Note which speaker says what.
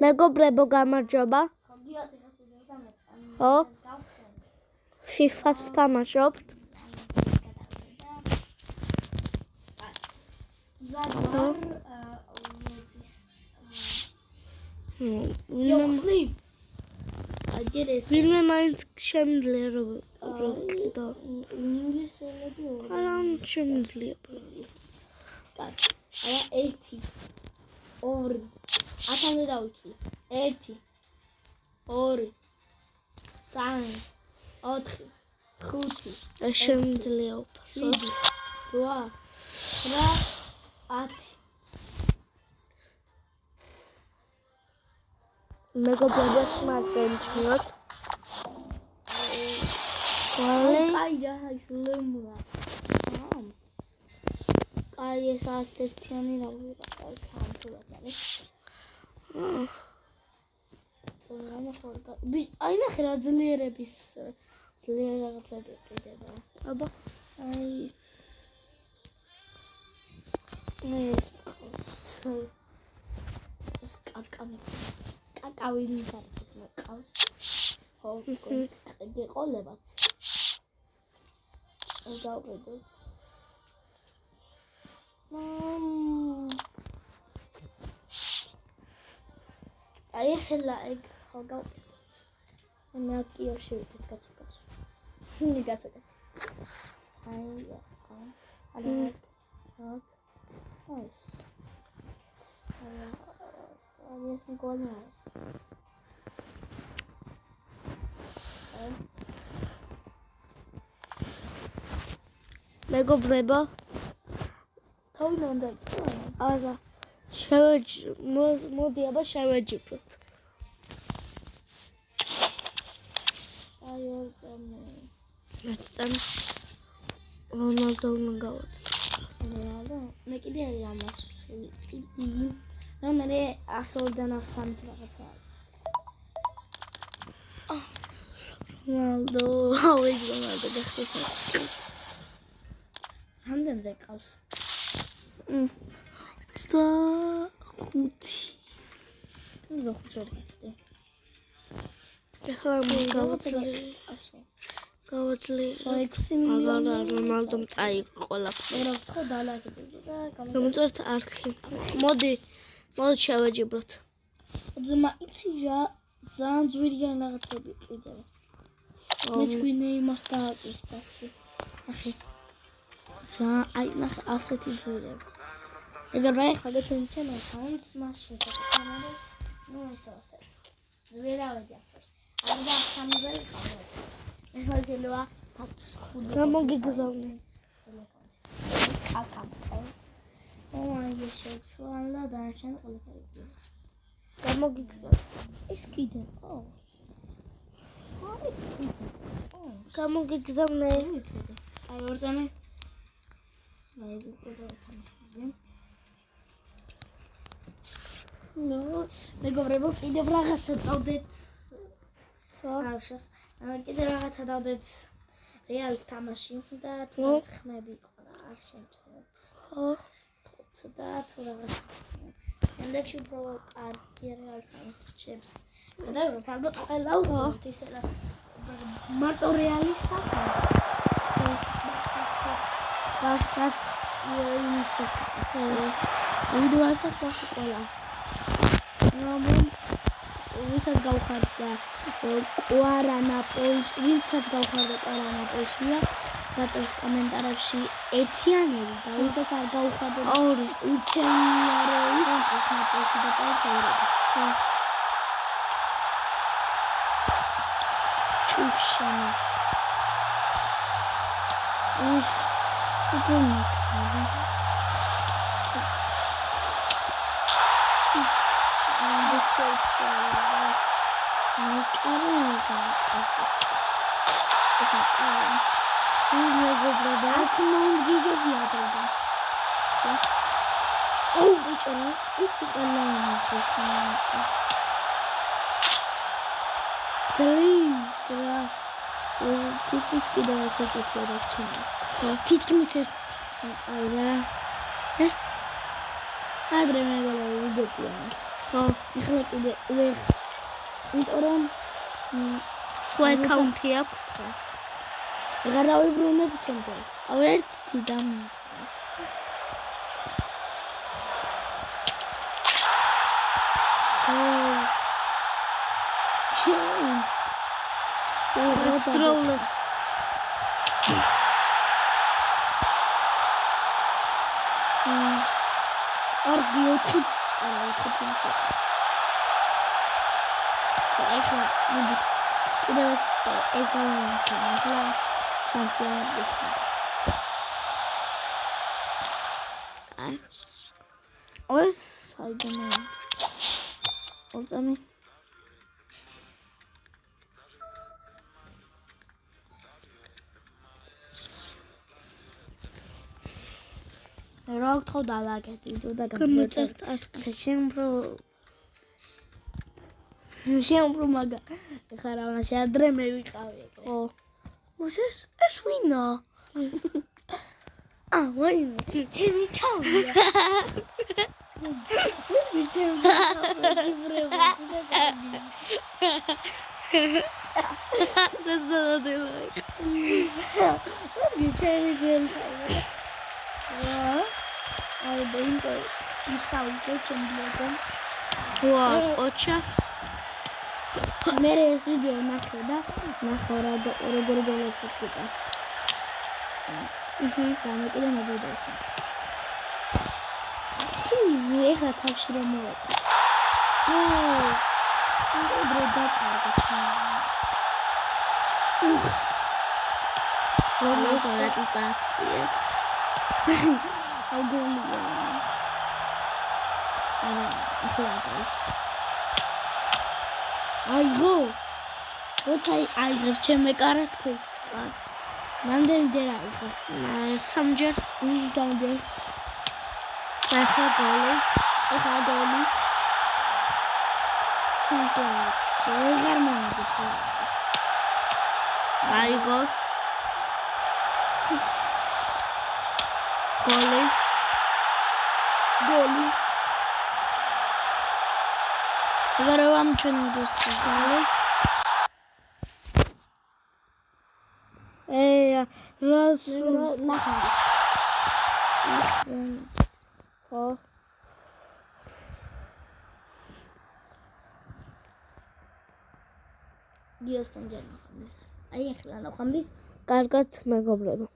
Speaker 1: მეგობრებო, გამარჯობა. ხო? FIFA-ს ვთამაშობთ. ვინმე მაინც შემიძლია როკიდო.
Speaker 2: ინგლისურები
Speaker 1: არა, შემიძლია.
Speaker 2: კაცი. არა 1 2 ათამდე დავიწყე. 1 2 3 4 5
Speaker 1: შემიძლია უფასოდ.
Speaker 2: 8 9 10
Speaker 1: მეგობრებო, მართლმიოთ.
Speaker 2: აი რა ისლემურა. აი ეს ასერთიანი რა ვიღაცა ქართულად. აი ნახე რა ძლიერების ძლიერ რაღაცები ყიდება.
Speaker 1: აბა,
Speaker 2: აი ეს კაკავი მისარეთ მყავს. ხო, გეყოლებათ. დავყიდოთ. აი ხელა ეგ ხო გავყიდოთ. მე აკიო შევიდეთ კაცო. ნი კაცო. აი ეს მგონია.
Speaker 1: მეგობრებო,
Speaker 2: თავიდან უნდა იწვა.
Speaker 1: არა. მოდი აბა შევეჯიბროთ.
Speaker 2: აი ორწამე.
Speaker 1: ერთთან რონალდო უნდა გავაცნო.
Speaker 2: რონალდო? მე კიდე არის ამას. მე 100-დან 103 რაღაცა.
Speaker 1: რონალდო, ავი რონალდო გახსოვს მას.
Speaker 2: რამდენზე ყავს?
Speaker 1: 25.
Speaker 2: ნუ ხუთი.
Speaker 1: ეხლა გავაცლი. აგარა რონალდომ წაიღო ყველაფერი.
Speaker 2: მე რა ვთქო დალაგებდი და
Speaker 1: გამოწერთ არქი. მოდი შევეჯიბროთ.
Speaker 2: ძმა იცი რა ძალიან ძვირიან რაღაცები ყიდება. მე თქვენ იმას დააკის პასი. ნახე. აი ნახე ასეთი ძვირები. ეგარ რა ეხლა გეთქვი ჩემს ხანს მაშინ ჩაკეთე. ნუ ეს ასეთი. ვერავედი ასეთი. არა სამზე ყავდა. ეხლა შეიძლება ფასხუდი.
Speaker 1: გამოგიგზავნე.
Speaker 2: აი ეს შეცვალა და ჩვენ ყველაფერი.
Speaker 1: გამოგიგზავნე.
Speaker 2: ეს კიდე ყო.
Speaker 1: გამოგიგზავნე.
Speaker 2: აი ორწამე. აი უყურებთ. ნუ მეგობრებო, კიდევ რაღაცა დავდეთ. კიდევ რაღაცა დავდეთ რეალის თამაში და თუნდაც ხმები ყო არ შემჩნევთ.
Speaker 1: ხო.
Speaker 2: და თუ რაღაც. ენდექში პრო რეალის თამაშს ჩემს. და ალბათ ყველა უყურებთ ისე რა. მარტო რეალის სასა. ბარსას იმისას გაკეთე. ვიდეოებსაც ვახი ყველა. ვისაც გავხარდა კვარანაპოლს, ვინცაც გავხარდა კვარანაპოლშია, დაწერს კომენტარებში ერთიანები და ვისაც არ გავხარდა ორი. ურჩევნია რომ იყოს ნაპოლში დაწერს ორები. ჩუშანი. ის უბრალოდ შეცვალა. მეგობრებო, აქ მაინც გიგებია დღეიდან. ბიჭო, იცი ყველა იმას ძლივს რა. თითქმის კიდევ ერთი წუთი რჩება. თითქმის ერთი. აი რა. ადრე მე გოლები ვიგებდი ამას.
Speaker 1: ხო,
Speaker 2: ეხლა კიდე ვერ. იმიტომ რომ
Speaker 1: სხვა აკაუნთი აქვს.
Speaker 2: აღარ დავიბრუნებ ჩემს. აუ ერთი დამი. Chains.
Speaker 1: Let's throw it.
Speaker 2: Ardi otkit. Ara otkitimiz var. Ეხლა მიდი კიდევ ეს გავამოსა. ეხლა შანსი ამბიქნა. Os I don't know. Olsami. რა ვთქო დავაკეთე და
Speaker 1: გამოწერთ არქი.
Speaker 2: შემპრო მაგა ეხლა რა უნდა ადრე მე ვიყავი.
Speaker 1: ხო.
Speaker 2: ეს ვინა? ვაიმე, ჩემი თავია. მე ჩემი თავია ჯიბრება და გადი.
Speaker 1: Das soll natürlich.
Speaker 2: მე ჩემი თავია. აი დეინტო ისაუკე ჩემბლოგო.
Speaker 1: Wow, ocha.
Speaker 2: მე ეს ვიდეო ნახე და ნახო როგორ გოლებს ვიტა. და მე კიდე მოგდოს. მე ეხლა თავში რომ მოვედი. დრო დაკარგა.
Speaker 1: Rollos realizacije.
Speaker 2: აგონია. აიგო. როცა აიღებ ჩემე კარათქო. რამდენჯერ აიღო?
Speaker 1: სამჯერ.
Speaker 2: სამჯერ.
Speaker 1: ეხლა გოლი.
Speaker 2: სამჯერ. ვეღარ მომიგე.
Speaker 1: აიგო. გოლი.
Speaker 2: ეგრე ვამჩვენებდეს გოლი. რას ნახავს?
Speaker 1: ხო.
Speaker 2: გიოსთან ჯერ ნახავს. აი ახლა ნახავს.
Speaker 1: კარგად მეგობრებო.